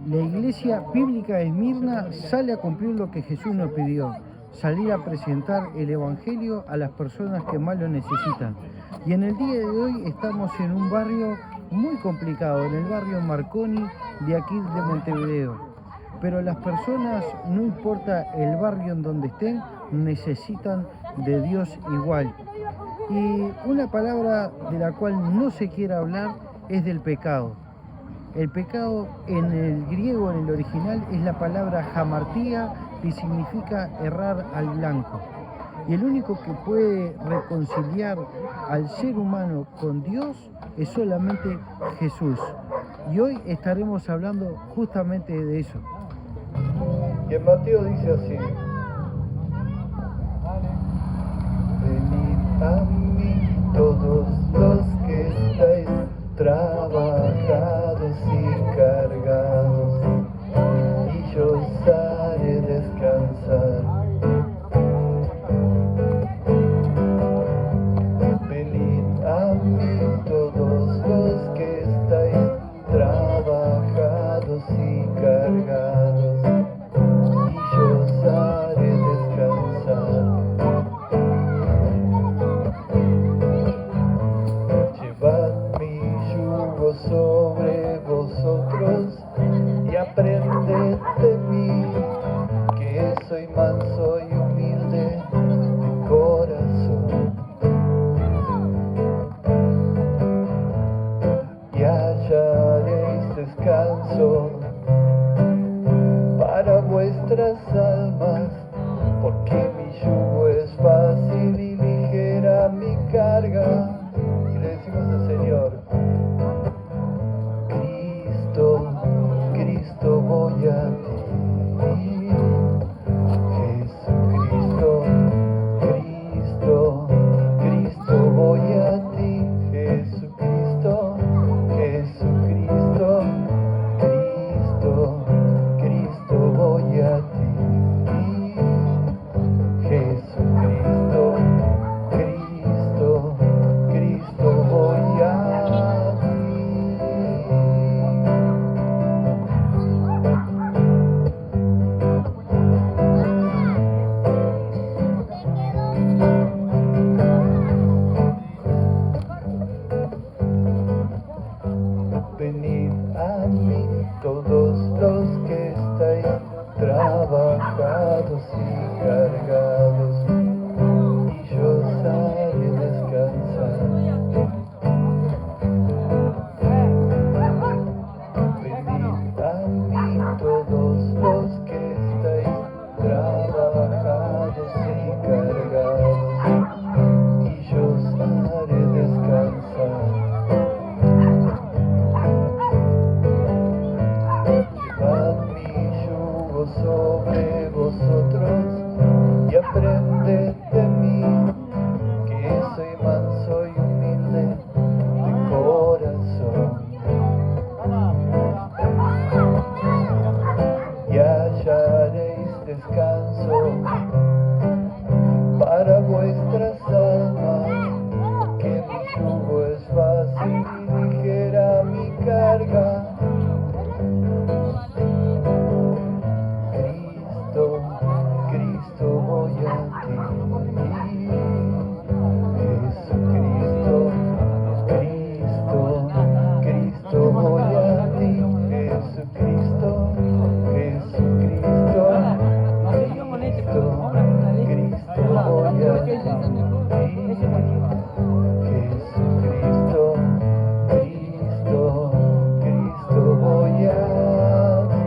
La Iglesia Bíblica de Esmirna sale a cumplir lo que Jesús nos pidió, salir a presentar el Evangelio a las personas que más lo necesitan. Y en el día de hoy estamos en un barrio muy complicado, en el barrio Marconi de aquí de Montevideo. Pero las personas, no importa el barrio en donde estén, necesitan de Dios igual. Y una palabra de la cual no se quiere hablar es del pecado. El pecado en el griego, en el original, es la palabra hamartía, que significa errar al blanco. Y el único que puede reconciliar al ser humano con Dios es solamente Jesús. Y hoy estaremos hablando justamente de eso. Y en Mateo dice así: venid a mí todos los que estáis trabajados y cargados, y yo os haré descansar. Venid a mí todos los que estáis trabajados y cargados, y yo os haré descansar. Llevad mi yugo sobre vosotros y aprended de mí, que soy manso y humilde de corazón, y hallaréis descanso para vuestras almas, porque mi yugo es fácil y ligera mi carga. Y le decimos al Señor: Cristo, Cristo voy a ti. Jesucristo, Cristo, Cristo voy a ti. Jesucristo, Jesucristo, Cristo, Cristo voy a ti. Jesucristo, Cristo, Cristo voy a ti. Venid a mí todos los que estáis trabajados y cargados, y yo os haré descansar. Venid a mí todos los que estáis trabajados y cargados, y yo os haré descansar. Llevad mi yugo sobre vosotros y aprended de mí, que soy manso y humilde de corazón, y hallaréis descanso para vuestras almas, que mi yugo es fácil y ligera mi carga. Cristo, Cristo voy a ti. Jesucristo, Cristo, Cristo voy a ti. Jesucristo, Jesucristo, Cristo, Cristo voy a ti. Jesucristo, Cristo, Cristo voy a ti.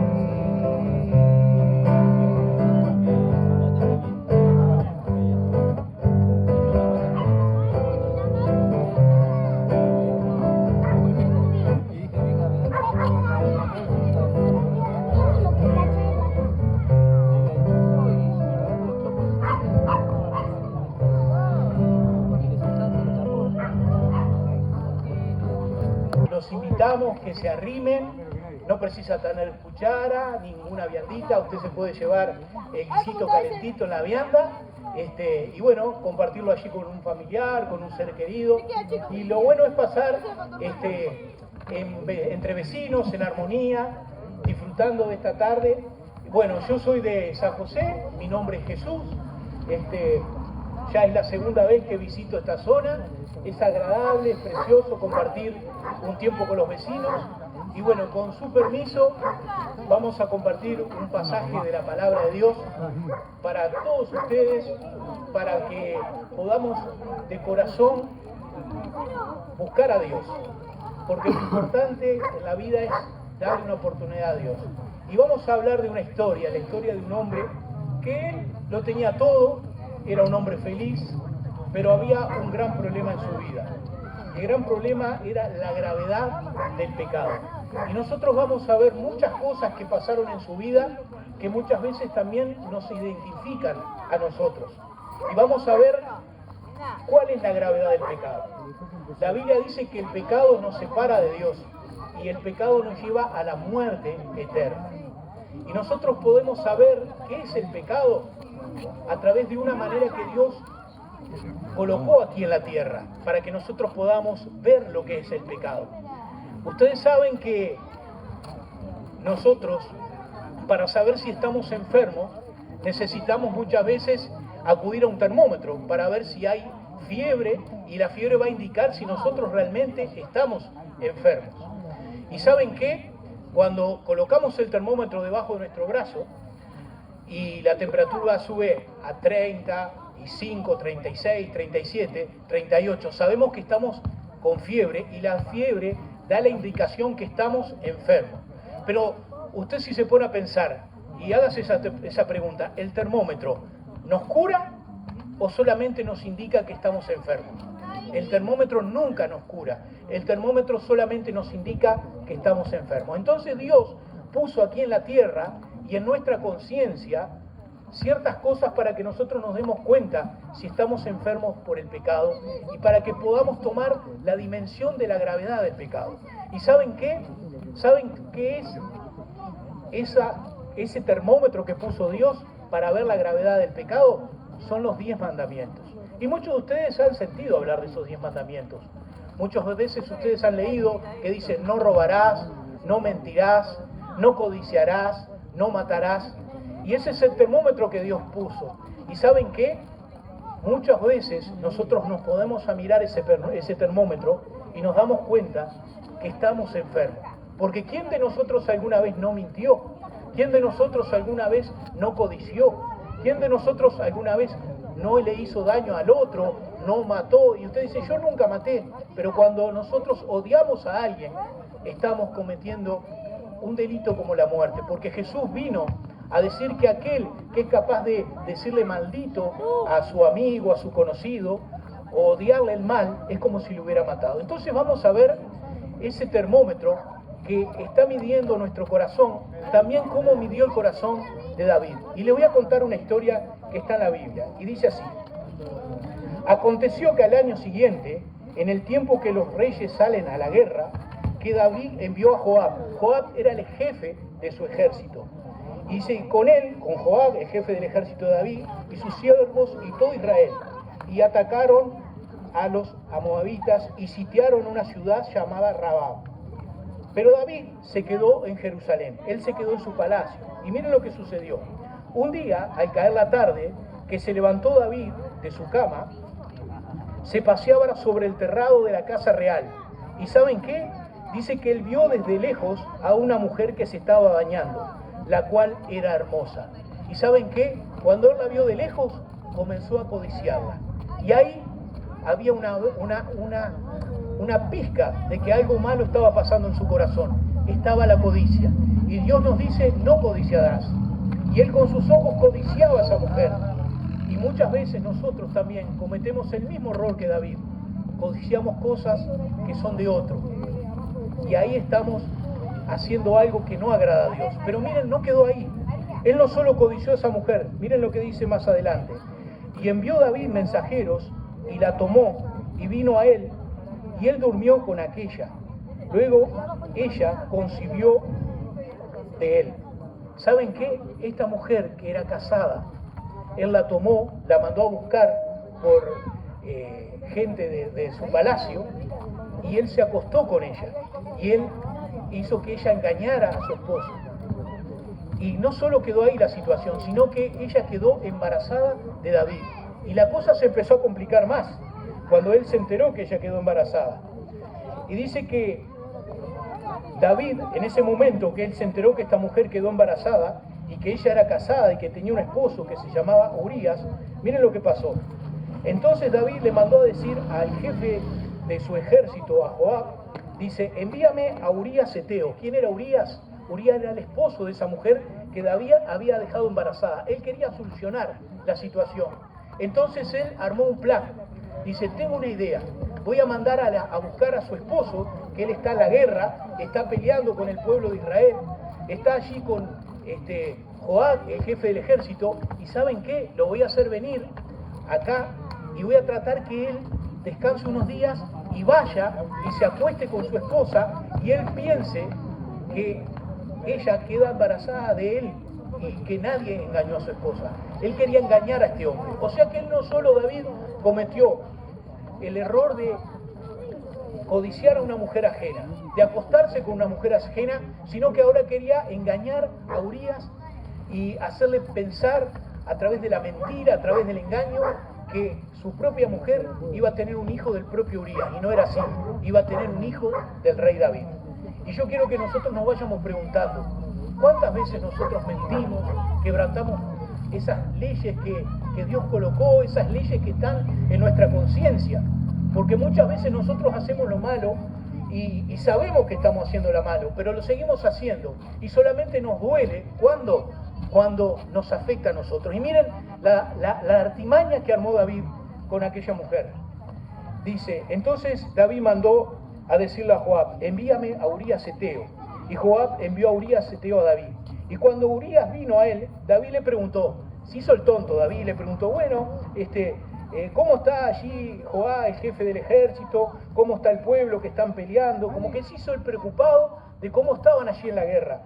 Los invitamos que se arrimen, no precisa tener cuchara, ninguna viandita, usted se puede llevar el guisito calentito en la vianda, y bueno, compartirlo allí con un familiar, con un ser querido, y lo bueno es pasar entre vecinos, en armonía, disfrutar disfrutando de esta tarde. Bueno, yo soy de San José, mi nombre es Jesús. Ya es la segunda vez que visito esta zona. Es agradable, es precioso compartir un tiempo con los vecinos. Y bueno, con su permiso, vamos a compartir un pasaje de la palabra de Dios para todos ustedes, para que podamos de corazón buscar a Dios. Porque lo importante en la vida es darle una oportunidad a Dios. Y vamos a hablar de una historia, la historia de un hombre que él lo tenía todo, era un hombre feliz, pero había un gran problema en su vida. El gran problema era la gravedad del pecado. Y nosotros vamos a ver muchas cosas que pasaron en su vida que muchas veces también nos identifican a nosotros. Y vamos a ver cuál es la gravedad del pecado. La Biblia dice que el pecado nos separa de Dios y el pecado nos lleva a la muerte eterna. Y nosotros podemos saber qué es el pecado a través de una manera que Dios colocó aquí en la tierra, para que nosotros podamos ver lo que es el pecado. Ustedes saben que nosotros, para saber si estamos enfermos, necesitamos muchas veces acudir a un termómetro para ver si hay fiebre, y la fiebre va a indicar si nosotros realmente estamos enfermos. ¿Y saben qué? Cuando colocamos el termómetro debajo de nuestro brazo y la temperatura sube a 35, 36, 37, 38, sabemos que estamos con fiebre y la fiebre da la indicación que estamos enfermos. Pero usted, si se pone a pensar y hágase esa pregunta, ¿el termómetro nos cura o solamente nos indica que estamos enfermos? El termómetro nunca nos cura, el termómetro solamente nos indica que estamos enfermos. Entonces Dios puso aquí en la tierra y en nuestra conciencia ciertas cosas para que nosotros nos demos cuenta si estamos enfermos por el pecado y para que podamos tomar la dimensión de la gravedad del pecado. ¿Y saben qué? ¿Saben qué es ese termómetro que puso Dios para ver la gravedad del pecado? Son los 10 mandamientos. Y muchos de ustedes han sentido hablar de esos 10 mandamientos. Muchas veces ustedes han leído que dicen: no robarás, no mentirás, no codiciarás, no matarás. Y ese es el termómetro que Dios puso. ¿Y saben qué? Muchas veces nosotros nos podemos a mirar ese termómetro y nos damos cuenta que estamos enfermos. Porque ¿quién de nosotros alguna vez no mintió? ¿Quién de nosotros alguna vez no codició? ¿Quién de nosotros alguna vez no le hizo daño al otro, no mató? Y usted dice: yo nunca maté. Pero cuando nosotros odiamos a alguien, estamos cometiendo un delito como la muerte. Porque Jesús vino a decir que aquel que es capaz de decirle maldito a su amigo, a su conocido, o odiarle el mal, es como si lo hubiera matado. Entonces vamos a ver ese termómetro que está midiendo nuestro corazón, también cómo midió el corazón de David. Y le voy a contar una historia que está en la Biblia, y dice así: aconteció que al año siguiente, en el tiempo que los reyes salen a la guerra, que David envió a Joab. Joab era el jefe de su ejército. Y dice: con él, con Joab, el jefe del ejército de David, y sus siervos y todo Israel, y atacaron a los moabitas y sitiaron una ciudad llamada Rabá. Pero David se quedó en Jerusalén, él se quedó en su palacio. Y miren lo que sucedió. Un día, al caer la tarde, que se levantó David de su cama, se paseaba sobre el terrado de la casa real. ¿Y saben qué? Dice que él vio desde lejos a una mujer que se estaba bañando, la cual era hermosa. ¿Y saben qué? Cuando él la vio de lejos, comenzó a codiciarla. Y ahí había una pizca de que algo malo estaba pasando en su corazón. Estaba la codicia. Y Dios nos dice: no codiciarás. Y él con sus ojos codiciaba a esa mujer. Y muchas veces nosotros también cometemos el mismo error que David. Codiciamos cosas que son de otro. Y ahí estamos haciendo algo que no agrada a Dios. Pero miren, no quedó ahí. Él no solo codició a esa mujer. Miren lo que dice más adelante. Y envió David mensajeros y la tomó y vino a él. Y él durmió con aquella. Luego ella concibió de él. ¿Saben qué? Esta mujer que era casada, él la tomó, la mandó a buscar por gente de su palacio, y él se acostó con ella. Y él hizo que ella engañara a su esposo. Y no solo quedó ahí la situación, sino que ella quedó embarazada de David. Y la cosa se empezó a complicar más cuando él se enteró que ella quedó embarazada. Y dice que David, en ese momento que él se enteró que esta mujer quedó embarazada y que ella era casada y que tenía un esposo que se llamaba Urías, miren lo que pasó. Entonces David le mandó a decir al jefe de su ejército, a Joab, dice, envíame a Urías Eteo. ¿Quién era Urías? Urías era el esposo de esa mujer que David había dejado embarazada. Él quería solucionar la situación. Entonces él armó un plan. Dice, tengo una idea. Voy a mandar a buscar a su esposo, que él está en la guerra, está peleando con el pueblo de Israel, está allí con Joab, el jefe del ejército, y ¿saben qué? Lo voy a hacer venir acá y voy a tratar que él descanse unos días y vaya y se acueste con su esposa y él piense que ella queda embarazada de él y que nadie engañó a su esposa. Él quería engañar a este hombre. O sea que él no solo, David, cometió el error de codiciar a una mujer ajena, de acostarse con una mujer ajena, sino que ahora quería engañar a Urías y hacerle pensar a través de la mentira, a través del engaño, que su propia mujer iba a tener un hijo del propio Urías, y no era así, iba a tener un hijo del rey David. Y yo quiero que nosotros nos vayamos preguntando, ¿cuántas veces nosotros mentimos, quebrantamos esas leyes que Dios colocó, esas leyes que están en nuestra conciencia? Porque muchas veces nosotros hacemos lo malo y sabemos que estamos haciendo lo malo, pero lo seguimos haciendo y solamente nos duele cuando nos afecta a nosotros. Y miren la artimaña que armó David con aquella mujer. Dice, entonces David mandó a decirle a Joab, envíame a Urías Eteo. Y Joab envió a Urías Eteo a David. Y cuando Urías vino a él, David le preguntó, se hizo el tonto David, le preguntó, bueno, ¿cómo está allí Joab, el jefe del ejército? ¿Cómo está el pueblo que están peleando? Como que se hizo el preocupado de cómo estaban allí en la guerra.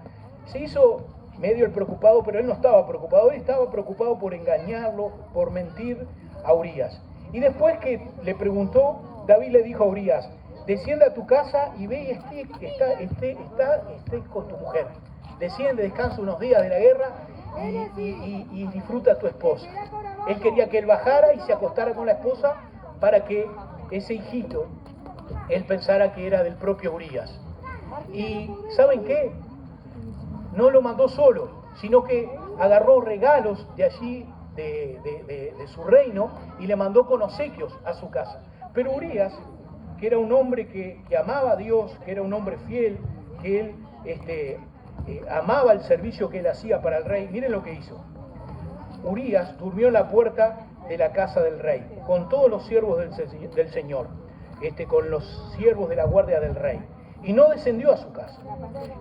Se hizo medio el preocupado, pero él no estaba preocupado, él estaba preocupado por engañarlo, por mentir a Urías. Y después que le preguntó, David le dijo a Urías, descienda a tu casa y ve y esté con tu mujer. Desciende, descansa unos días de la guerra y disfruta a tu esposa. Él quería que él bajara y se acostara con la esposa para que ese hijito, él pensara que era del propio Urías. Y ¿saben qué? No lo mandó solo, sino que agarró regalos de allí, de su reino, y le mandó con obsequios a su casa. Pero Urías, que era un hombre que amaba a Dios, que era un hombre fiel, que él amaba el servicio que él hacía para el rey, miren lo que hizo. Urías durmió en la puerta de la casa del rey, con todos los siervos del Señor, con los siervos de la guardia del rey, y no descendió a su casa.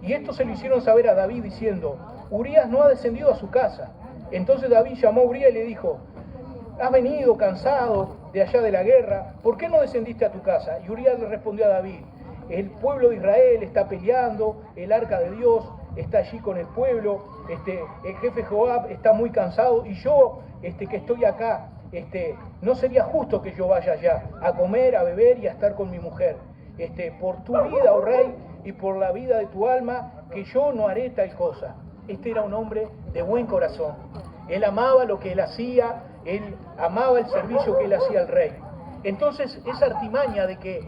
Y esto se lo hicieron saber a David diciendo, Urías no ha descendido a su casa. Entonces David llamó a Urías y le dijo, has venido cansado de allá de la guerra, ¿por qué no descendiste a tu casa? Y Urías le respondió a David, el pueblo de Israel está peleando, el arca de Dios está allí con el pueblo, el jefe Joab está muy cansado y yo que estoy acá, no sería justo que yo vaya allá a comer, a beber y a estar con mi mujer. Por tu vida, oh rey, y por la vida de tu alma, que yo no haré tal cosa. Este era un hombre de buen corazón. Él amaba lo que él hacía, él amaba el servicio que él hacía al rey. Entonces, esa artimaña de que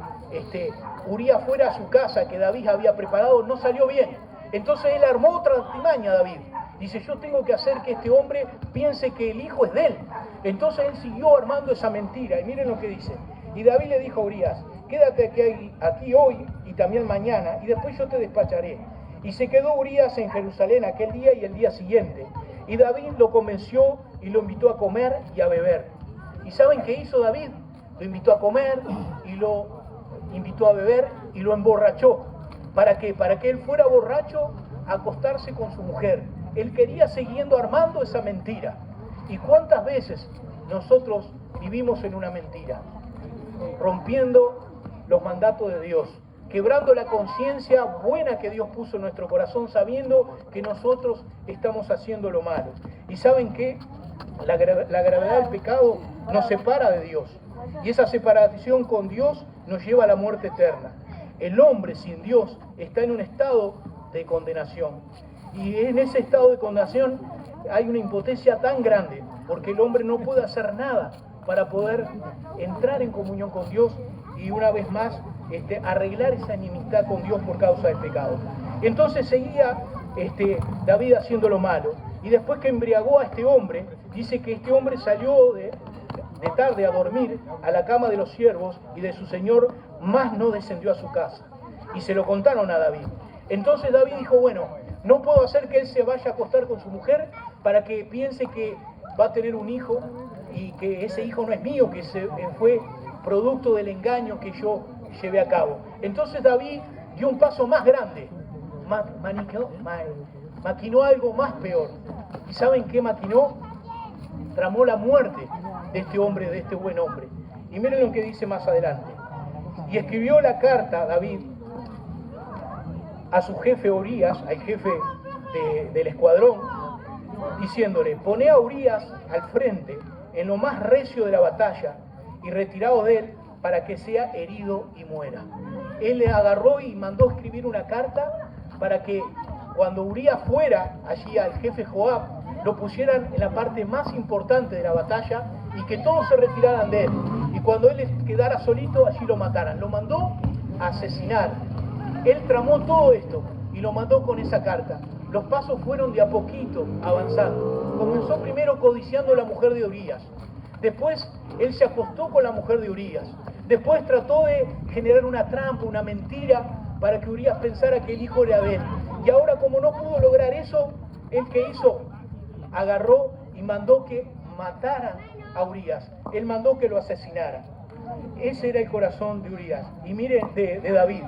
Urías fuera a su casa que David había preparado no salió bien. Entonces él armó otra artimaña, David. Dice, yo tengo que hacer que este hombre piense que el hijo es de él. Entonces él siguió armando esa mentira. Y miren lo que dice. Y David le dijo a Urías, quédate aquí hoy y también mañana, y después yo te despacharé. Y se quedó Urías en Jerusalén aquel día y el día siguiente. Y David lo convenció y lo invitó a comer y a beber. ¿Y saben qué hizo David? Lo invitó a comer y lo invitó a beber y lo emborrachó. ¿Para qué? Para que él fuera borracho a acostarse con su mujer. Él quería siguiendo armando esa mentira. ¿Y cuántas veces nosotros vivimos en una mentira? Rompiendo los mandatos de Dios, quebrando la conciencia buena que Dios puso en nuestro corazón, sabiendo que nosotros estamos haciendo lo malo. ¿Y saben qué? La gravedad del pecado nos separa de Dios. Y esa separación con Dios nos lleva a la muerte eterna. El hombre sin Dios está en un estado de condenación. Y en ese estado de condenación hay una impotencia tan grande, porque el hombre no puede hacer nada para poder entrar en comunión con Dios y una vez más arreglar esa enemistad con Dios por causa del pecado. Entonces seguía David haciendo lo malo, y después que embriagó a este hombre, dice que este hombre salió de tarde a dormir a la cama de los siervos y de su señor, más no descendió a su casa. Y se lo contaron a David. Entonces David dijo, bueno, no puedo hacer que él se vaya a acostar con su mujer para que piense que va a tener un hijo y que ese hijo no es mío, que fue producto del engaño que yo llevé a cabo. Entonces David dio un paso más grande, maquinó algo más peor. ¿Y saben qué maquinó? Tramó la muerte de este hombre, de este buen hombre. Y miren lo que dice más adelante. Y escribió la carta David a su jefe Urías, al jefe del escuadrón, diciéndole, poné a Urías al frente en lo más recio de la batalla y retiraos de él para que sea herido y muera. Él le agarró y mandó escribir una carta para que cuando Urías fuera allí al jefe Joab, lo pusieran en la parte más importante de la batalla y que todos se retiraran de él. Y cuando él quedara solito, allí lo mataran. Lo mandó a asesinar. Él tramó todo esto y lo mandó con esa carta. Los pasos fueron de a poquito avanzando. Comenzó primero codiciando a la mujer de Urías. Después él se acostó con la mujer de Urías. Después trató de generar una trampa, una mentira, para que Urías pensara que el hijo era de él. Y ahora, como no pudo lograr eso, ¿él qué hizo? Agarró y mandó que mataran a Urías. Él mandó que lo asesinaran. Ese era el corazón de Urías. Y miren, de David.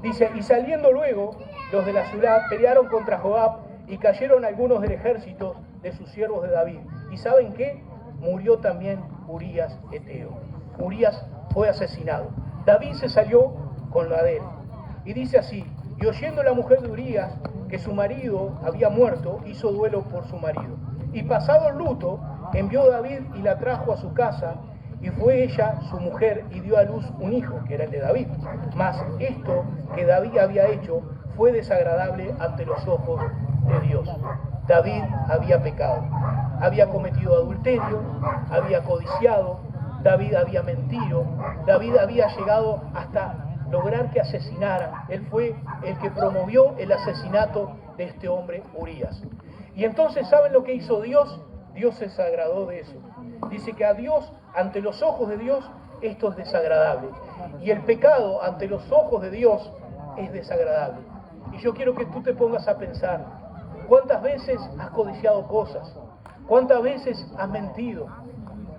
Dice, y saliendo luego, los de la ciudad pelearon contra Joab y cayeron algunos del ejército de sus siervos de David. ¿Y saben qué? Murió también Urías Eteo. Urías fue asesinado. David se salió con la de él. Y dice así, y oyendo la mujer de Urías que su marido había muerto, hizo duelo por su marido. Y pasado el luto, envió David y la trajo a su casa, y fue ella su mujer y dio a luz un hijo, que era el de David. Mas esto que David había hecho fue desagradable ante los ojos de Dios. David había pecado, había cometido adulterio, había codiciado, David había mentido, David había llegado hasta lograr que asesinaran. Él fue el que promovió el asesinato de este hombre Urías. Y entonces, ¿saben lo que hizo Dios? Dios se desagradó de eso. Dice que a Dios, ante los ojos de Dios, esto es desagradable. Y el pecado ante los ojos de Dios es desagradable. Y yo quiero que tú te pongas a pensar, ¿cuántas veces has codiciado cosas? ¿Cuántas veces has mentido?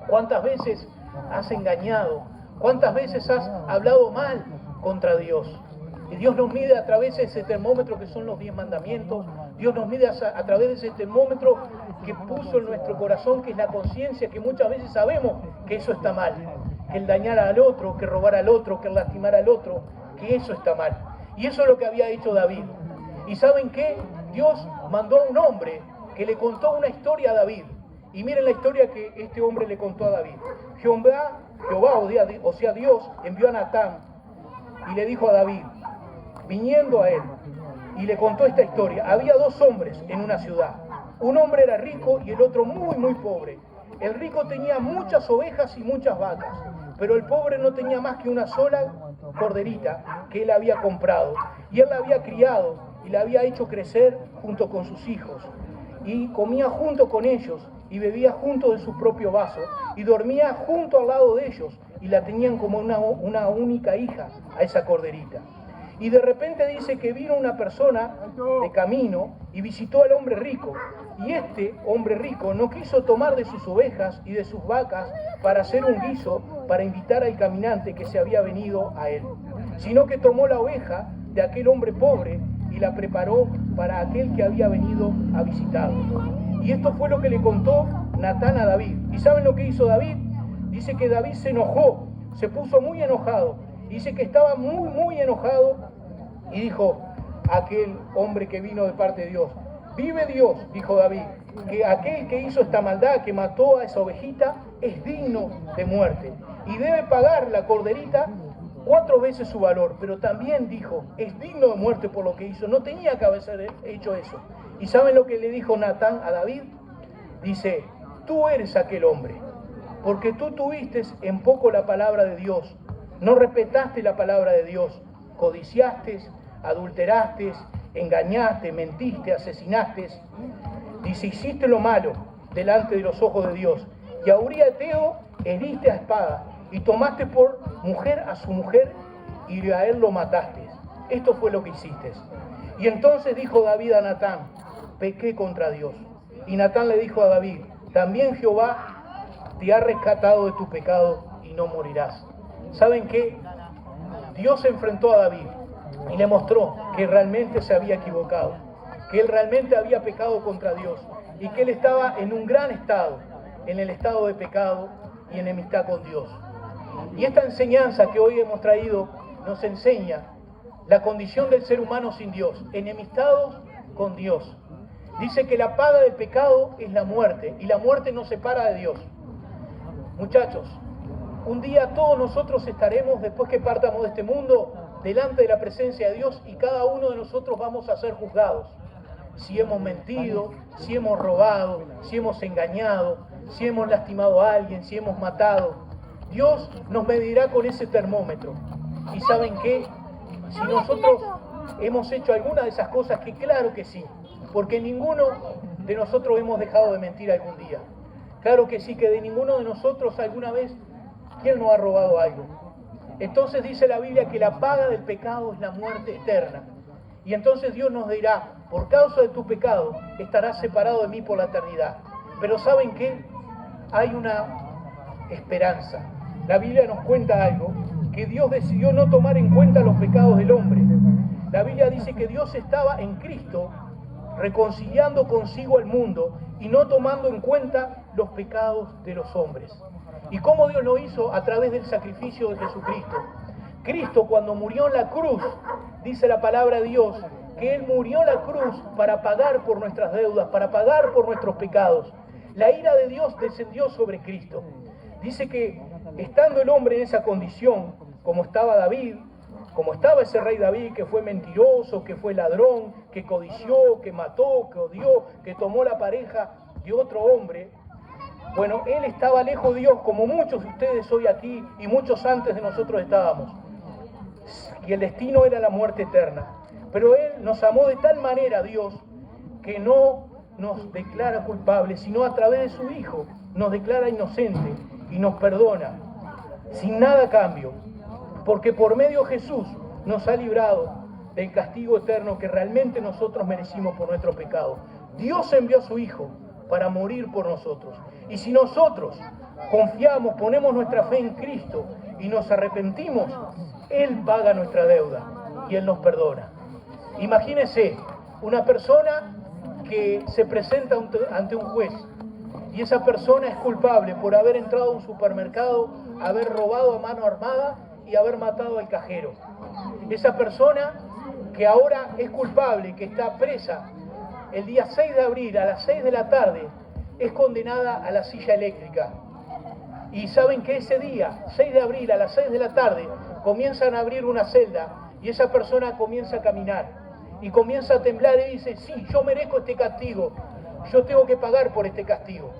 ¿Cuántas veces has engañado? ¿Cuántas veces has hablado mal contra Dios? Y Dios nos mide a través de ese termómetro que son los 10 mandamientos. Dios nos mide a través de ese termómetro que puso en nuestro corazón, que es la conciencia, que muchas veces sabemos que eso está mal. Que el dañar al otro, que robar al otro, que el lastimar al otro, que eso está mal. Y eso es lo que había hecho David. ¿Y saben qué? Dios mandó a un hombre que le contó una historia a David. Y miren la historia que este hombre le contó a David. Jehová, o sea Dios, envió a Natán y le dijo a David, viniendo a él, y le contó esta historia. Había dos hombres en una ciudad. Un hombre era rico y el otro muy, muy pobre. El rico tenía muchas ovejas y muchas vacas, pero el pobre no tenía más que una sola corderita que él había comprado. Y él la había criado y la había hecho crecer junto con sus hijos. Y comía junto con ellos y bebía junto de su propio vaso y dormía junto al lado de ellos y la tenían como una única hija a esa corderita. Y de repente dice que vino una persona de camino y visitó al hombre rico. Y este hombre rico no quiso tomar de sus ovejas y de sus vacas para hacer un guiso para invitar al caminante que se había venido a él, sino que tomó la oveja de aquel hombre pobre y la preparó para aquel que había venido a visitarlo. Y esto fue lo que le contó Natán a David. ¿Y saben lo que hizo David? Dice que David se enojó, se puso muy enojado. Dice que estaba muy, muy enojado y dijo a aquel hombre que vino de parte de Dios, vive Dios, dijo David, que aquel que hizo esta maldad, que mató a esa ovejita, es digno de muerte y debe pagar la corderita 4 veces su valor. Pero también dijo, es digno de muerte por lo que hizo, no tenía que haber hecho eso. ¿Y saben lo que le dijo Natán a David? Dice, tú eres aquel hombre, porque tú tuviste en poco la palabra de Dios, no respetaste la palabra de Dios, codiciaste, adulteraste, engañaste, mentiste, asesinaste. Dice, hiciste lo malo delante de los ojos de Dios, y a Uría Eteo heriste a espada, y tomaste por mujer a su mujer, y a él lo mataste. Esto fue lo que hiciste. Y entonces dijo David a Natán, pequé contra Dios. Y Natán le dijo a David, también Jehová te ha rescatado de tu pecado y no morirás. ¿Saben qué? Dios se enfrentó a David y le mostró que realmente se había equivocado, que él realmente había pecado contra Dios y que él estaba en un gran estado, en el estado de pecado y enemistad con Dios. Y esta enseñanza que hoy hemos traído nos enseña la condición del ser humano sin Dios, enemistados con Dios. Dice que la paga del pecado es la muerte, y la muerte nos separa de Dios. Muchachos, un día todos nosotros estaremos, después que partamos de este mundo, delante de la presencia de Dios, y cada uno de nosotros vamos a ser juzgados. Si hemos mentido, si hemos robado, si hemos engañado, si hemos lastimado a alguien, si hemos matado. Dios nos medirá con ese termómetro. ¿Y saben qué? Si nosotros hemos hecho alguna de esas cosas, que claro que sí, porque ninguno de nosotros hemos dejado de mentir algún día. Claro que sí, que de ninguno de nosotros alguna vez, ¿quién nos ha robado algo? Entonces dice la Biblia que la paga del pecado es la muerte eterna. Y entonces Dios nos dirá, por causa de tu pecado, estarás separado de mí por la eternidad. Pero ¿saben qué? Hay una esperanza. La Biblia nos cuenta algo, que Dios decidió no tomar en cuenta los pecados del hombre. La Biblia dice que Dios estaba en Cristo, reconciliando consigo al mundo y no tomando en cuenta los pecados de los hombres. ¿Y cómo Dios lo hizo? A través del sacrificio de Jesucristo. Cristo, cuando murió en la cruz, dice la palabra de Dios, que Él murió en la cruz para pagar por nuestras deudas, para pagar por nuestros pecados. La ira de Dios descendió sobre Cristo. Dice que estando el hombre en esa condición, como estaba David, como estaba ese rey David, que fue mentiroso, que fue ladrón, que codició, que mató, que odió, que tomó la pareja de otro hombre, bueno, él estaba lejos de Dios, como muchos de ustedes hoy aquí y muchos antes de nosotros estábamos. Y el destino era la muerte eterna. Pero Él nos amó de tal manera, Dios, que no nos declara culpables, sino a través de su Hijo nos declara inocente y nos perdona, sin nada a cambio, porque por medio de Jesús nos ha librado del castigo eterno que realmente nosotros merecimos por nuestro pecado. Dios envió a su Hijo para morir por nosotros. Y si nosotros confiamos, ponemos nuestra fe en Cristo y nos arrepentimos, Él paga nuestra deuda y Él nos perdona. Imagínense una persona que se presenta ante un juez y esa persona es culpable por haber entrado a un supermercado, haber robado a mano armada y haber matado al cajero. Esa persona que ahora es culpable, que está presa, el día 6 de abril a las 6 de la tarde es condenada a la silla eléctrica. Y saben que ese día, 6 de abril a las 6 de la tarde, comienzan a abrir una celda y esa persona comienza a caminar y comienza a temblar y dice, sí, yo merezco este castigo, yo tengo que pagar por este castigo.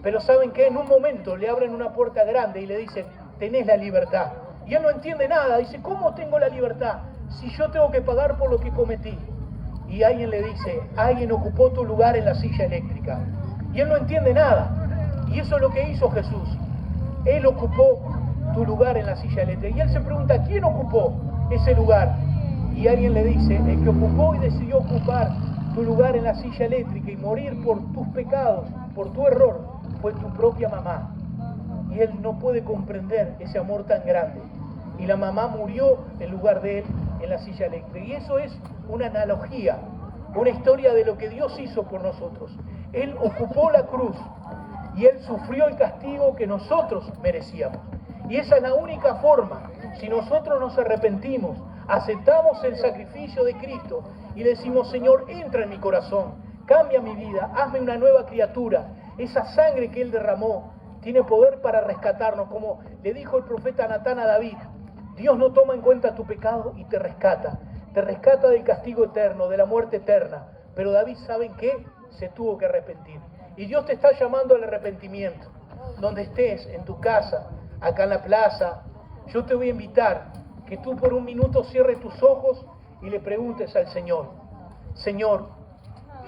Pero saben que en un momento le abren una puerta grande y le dicen, tenés la libertad. Y él no entiende nada, dice, ¿cómo tengo la libertad si yo tengo que pagar por lo que cometí? Y alguien le dice, alguien ocupó tu lugar en la silla eléctrica. Y él no entiende nada. Y eso es lo que hizo Jesús. Él ocupó tu lugar en la silla eléctrica. Y él se pregunta, ¿quién ocupó ese lugar? Y alguien le dice, el que ocupó y decidió ocupar tu lugar en la silla eléctrica y morir por tus pecados, por tu error, fue tu propia mamá. Y él no puede comprender ese amor tan grande. Y la mamá murió en lugar de él en la silla eléctrica. Y eso es una analogía, una historia de lo que Dios hizo por nosotros. Él ocupó la cruz y Él sufrió el castigo que nosotros merecíamos. Y esa es la única forma, si nosotros nos arrepentimos, aceptamos el sacrificio de Cristo y le decimos, Señor, entra en mi corazón, cambia mi vida, hazme una nueva criatura. Esa sangre que Él derramó tiene poder para rescatarnos, como le dijo el profeta Natán a David. Dios no toma en cuenta tu pecado y te rescata del castigo eterno, de la muerte eterna, Pero David, ¿saben qué? Se tuvo que arrepentir. Y Dios te está llamando al arrepentimiento. Donde estés, en tu casa, acá en la plaza, yo te voy a invitar que tú por un minuto cierres tus ojos y le preguntes al Señor: Señor,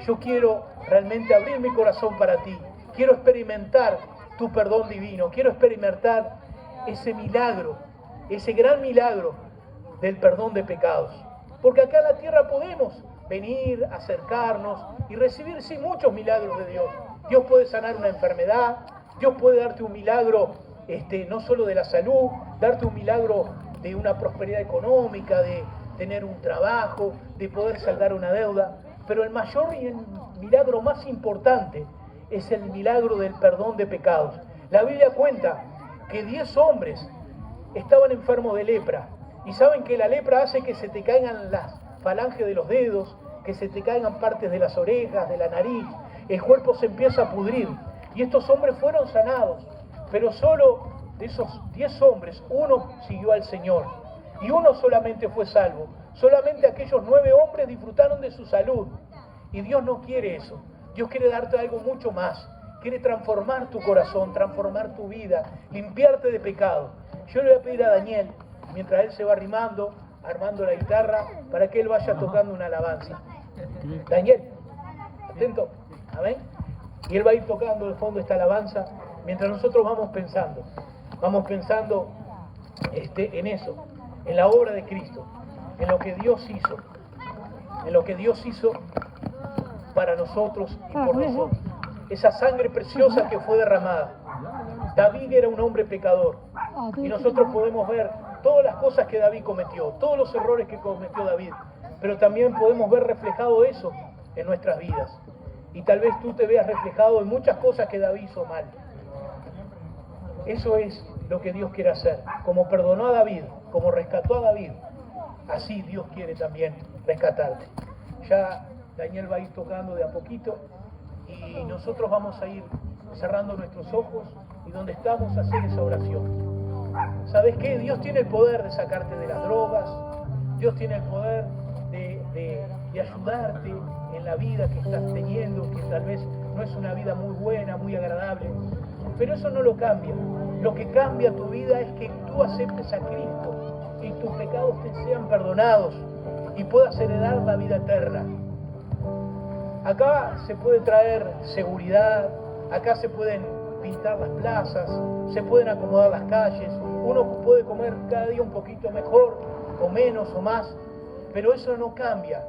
yo quiero realmente abrir mi corazón para ti. Quiero experimentar tu perdón divino. Quiero experimentar ese milagro, ese gran milagro del perdón de pecados. Porque acá en la tierra podemos venir, acercarnos y recibir sí muchos milagros de Dios. Dios puede sanar una enfermedad, Dios puede darte un milagro no solo de la salud, darte un milagro de una prosperidad económica, de tener un trabajo, de poder saldar una deuda. Pero el mayor y el milagro más importante es el milagro del perdón de pecados. La Biblia cuenta que 10 hombres estaban enfermos de lepra. Y saben que la lepra hace que se te caigan las falanges de los dedos, que se te caigan partes de las orejas, de la nariz. El cuerpo se empieza a pudrir. Y estos hombres fueron sanados. Pero solo de esos 10 hombres, uno siguió al Señor. Y uno solamente fue salvo. Solamente aquellos 9 hombres disfrutaron de su salud. Y Dios no quiere eso. Dios quiere darte algo mucho más. Quiere transformar tu corazón, transformar tu vida, limpiarte de pecado. Yo le voy a pedir a Daniel, mientras él se va armando la guitarra, para que él vaya tocando una alabanza. Daniel, atento, amén. Y él va a ir tocando de fondo esta alabanza, mientras nosotros vamos pensando en eso, en la obra de Cristo, en lo que Dios hizo para nosotros y por nosotros. Esa sangre preciosa que fue derramada. David era un hombre pecador y nosotros podemos ver todas las cosas que David cometió, todos los errores que cometió David, pero también podemos ver reflejado eso en nuestras vidas. Y tal vez tú te veas reflejado en muchas cosas que David hizo mal. Eso es lo que Dios quiere hacer. Como perdonó a David, como rescató a David, así Dios quiere también rescatarte. Ya Daniel va a ir tocando de a poquito y nosotros vamos a ir cerrando nuestros ojos y donde estamos a hacer esa oración. ¿Sabes qué? Dios tiene el poder de sacarte de las drogas. Dios tiene el poder de ayudarte en la vida que estás teniendo, que tal vez no es una vida muy buena, muy agradable. Pero eso no lo cambia. Lo que cambia tu vida es que tú aceptes a Cristo y tus pecados te sean perdonados y puedas heredar la vida eterna. Acá se puede traer seguridad, acá se pueden pintar las plazas, se pueden acomodar las calles, uno puede comer cada día un poquito mejor, o menos, o más, pero eso no cambia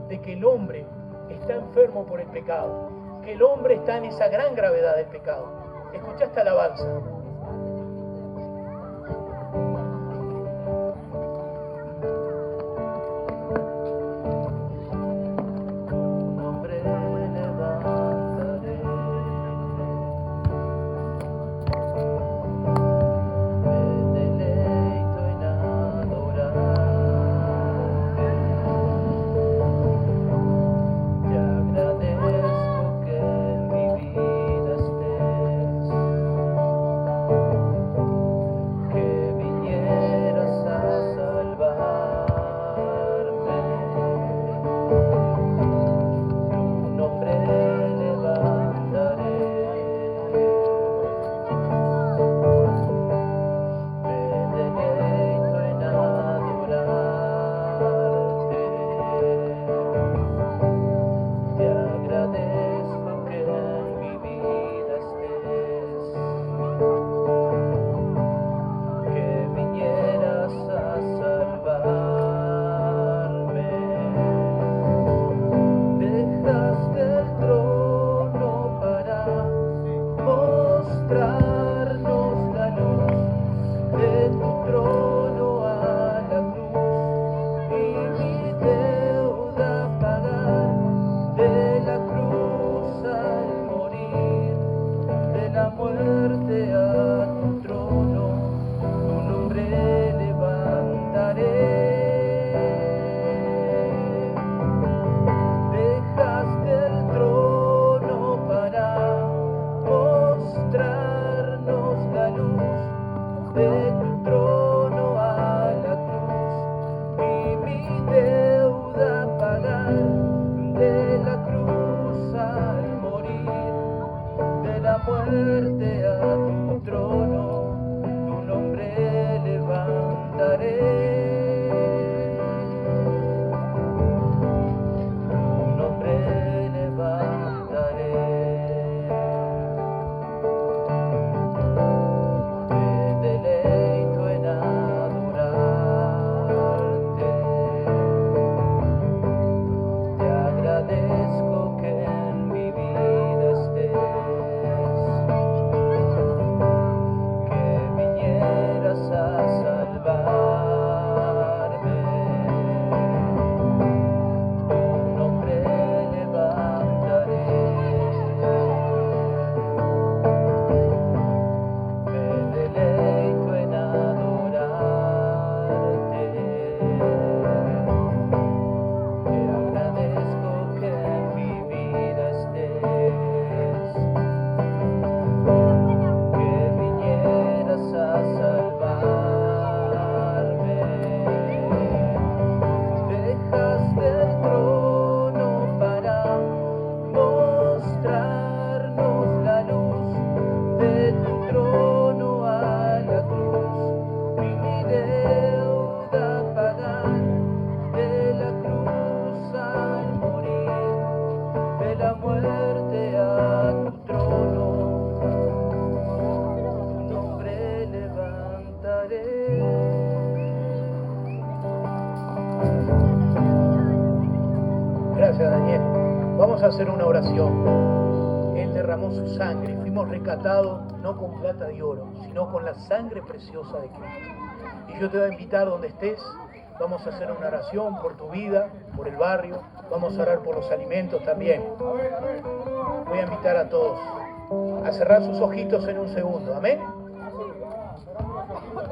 de que el hombre está enfermo por el pecado, que el hombre está en esa gran gravedad del pecado. Escucha esta alabanza. a hacer una oración. Él derramó su sangre y fuimos rescatados no con plata y oro, sino con la sangre preciosa de Cristo. Y yo te voy a invitar donde estés. Vamos a hacer una oración por tu vida, por el barrio. Vamos a orar por los alimentos también. Voy a invitar a todos a cerrar sus ojitos en un segundo. Amén.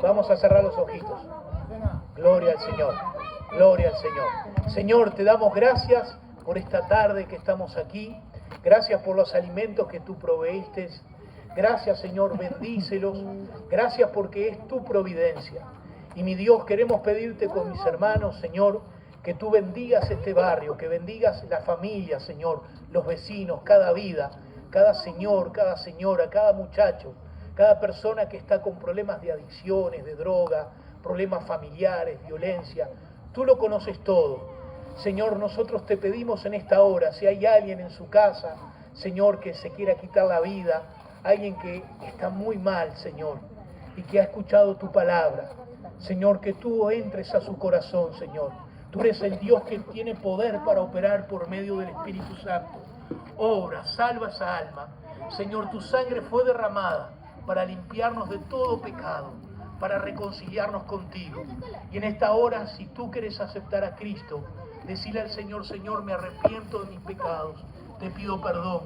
Vamos a cerrar los ojitos. Gloria al Señor. Gloria al Señor. Señor, te damos gracias por esta tarde que estamos aquí. Gracias por los alimentos que tú proveíste. Gracias, Señor, bendícelos. Gracias porque es tu providencia. Y mi Dios, queremos pedirte con mis hermanos, Señor, que tú bendigas este barrio, que bendigas la familia, Señor, los vecinos, cada vida, cada señor, cada señora, cada muchacho, cada persona que está con problemas de adicciones, de droga, problemas familiares, violencia. Tú lo conoces todo. Señor, nosotros te pedimos en esta hora, si hay alguien en su casa, Señor, que se quiera quitar la vida, alguien que está muy mal, Señor, y que ha escuchado tu palabra, Señor, que tú entres a su corazón, Señor. Tú eres el Dios que tiene poder para operar por medio del Espíritu Santo. Obra, salva esa alma. Señor, tu sangre fue derramada para limpiarnos de todo pecado, para reconciliarnos contigo. Y en esta hora, si tú quieres aceptar a Cristo, decirle al Señor, Señor, me arrepiento de mis pecados, te pido perdón.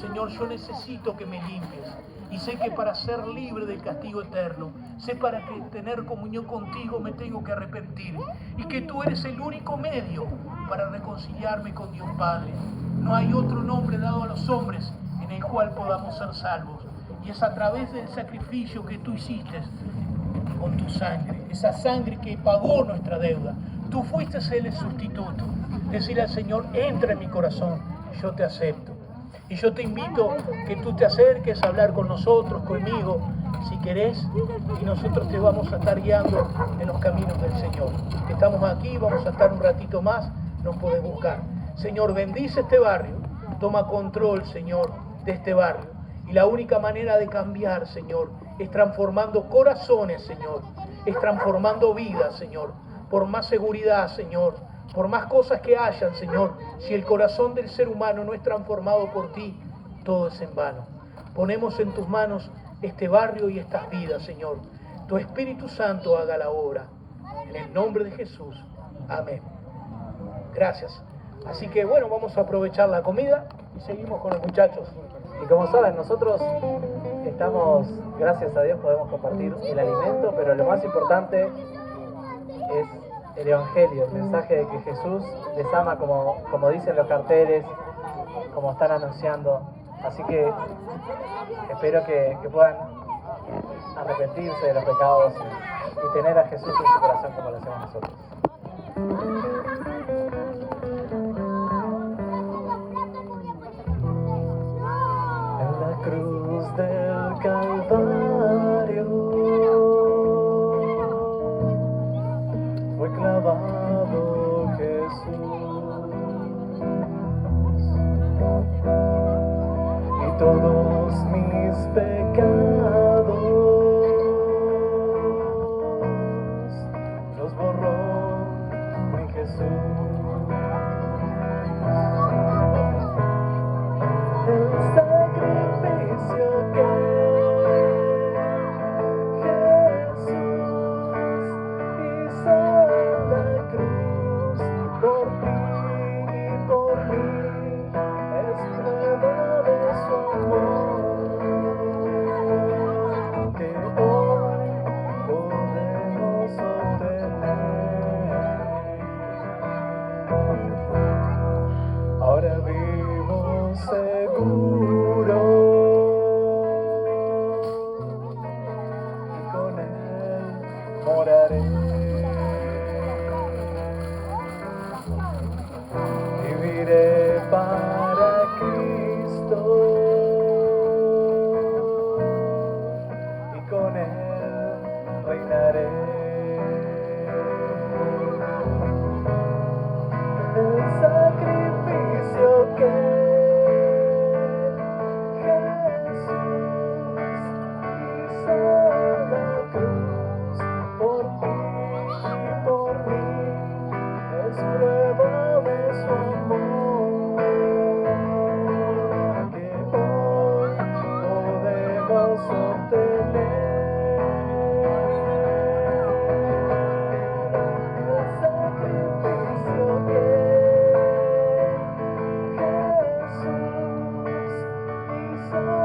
Señor, yo necesito que me limpies. Y sé que para ser libre del castigo eterno, sé para que tener comunión contigo me tengo que arrepentir. Y que tú eres el único medio para reconciliarme con Dios Padre. No hay otro nombre dado a los hombres en el cual podamos ser salvos. Y es a través del sacrificio que tú hiciste con tu sangre. Esa sangre que pagó nuestra deuda. Tú fuiste el sustituto. Decirle al Señor, entra en mi corazón, yo te acepto. Y yo te invito que tú te acerques a hablar con nosotros, conmigo, si querés, y nosotros te vamos a estar guiando en los caminos del Señor. Estamos aquí, vamos a estar un ratito más, nos podés buscar. Señor, bendice este barrio, toma control, Señor, de este barrio. Y la única manera de cambiar, Señor, es transformando corazones, Señor, es transformando vidas, Señor, por más seguridad, Señor, por más cosas que hayan, Señor, si el corazón del ser humano no es transformado por ti, todo es en vano. Ponemos en tus manos este barrio y estas vidas, Señor. Tu Espíritu Santo haga la obra. En el nombre de Jesús. Amén. Gracias. Así que bueno, vamos a aprovechar la comida y seguimos con los muchachos. Y como saben, nosotros estamos, gracias a Dios, podemos compartir el alimento, pero lo más importante es el Evangelio, el mensaje de que Jesús les ama como dicen los carteles, como están anunciando. Así que espero que puedan arrepentirse de los pecados y tener a Jesús en su corazón como lo hacemos nosotros. En la cruz del Calvario fue clavado Jesús, y todos mis pecados los borró mi Jesús. El sacrificio que por ti y por mí es prueba de su amor. sostener. El sacrificio que Jesús hizo.